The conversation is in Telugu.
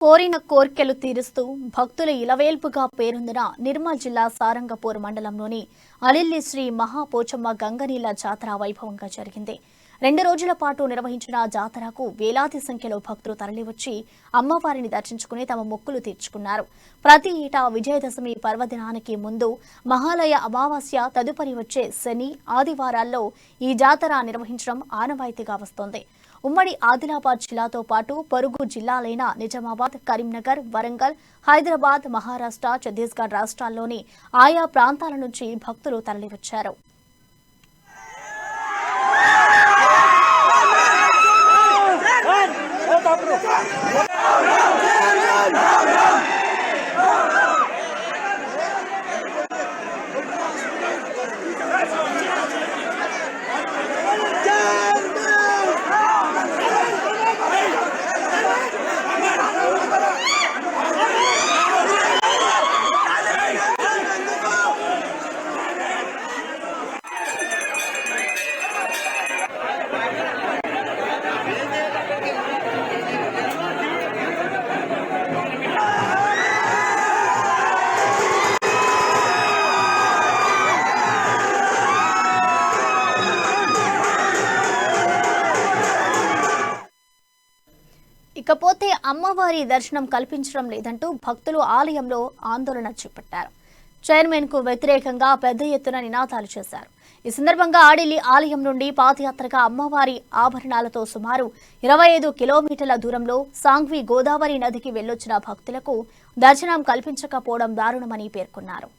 కోరిన కోర్కెలు తీరుస్తూ భక్తుల ఇలవేల్పుగా పేరొందిన నిర్మల్ జిల్లా సారంగపూర్ మండలంలోని అలిల్లి శ్రీ మహాపోచమ్మ గంగనీళ్ల జాతర వైభవంగా జరిగింది. 2 రోజుల పాటు నిర్వహించిన జాతరకు వేలాది సంఖ్యలో భక్తులు తరలివచ్చి అమ్మవారిని దర్శించుకుని తమ మొక్కులు తీర్చుకున్నారు. ప్రతి ఏటా విజయదశమి పర్వదినానికి ముందు మహాలయ అమావాస్య తదుపరి వచ్చే శని, ఆదివారాల్లో ఈ జాతర నిర్వహించడం ఆనవాయితీగా వస్తోంది. ఉమ్మడి ఆదిలాబాద్ జిల్లాతో పాటు పొరుగు జిల్లాలైన నిజామాబాద్, కరీంనగర్, వరంగల్, హైదరాబాద్, మహారాష్ట్ర, ఛత్తీస్గఢ్ రాష్ట్రాల్లోని ఆయా ప్రాంతాల నుంచి భక్తులు తరలివచ్చారు. ఇకపోతే అమ్మవారి దర్శనం కల్పించడం లేదంటూ భక్తులు ఆలయంలో ఆందోళన చేపట్టారు. చైర్మన్ కు వ్యతిరేకంగా పెద్ద ఎత్తున నినాదాలు చేశారు. ఈ సందర్భంగా ఆడిలి ఆలయం నుండి పాదయాత్రగా అమ్మవారి ఆభరణాలతో సుమారు 25 కిలోమీటర్ల దూరంలో సాంగ్వి గోదావరి నదికి వెళ్లొచ్చిన భక్తులకు దర్శనం కల్పించకపోవడం దారుణమని పేర్కొన్నారు.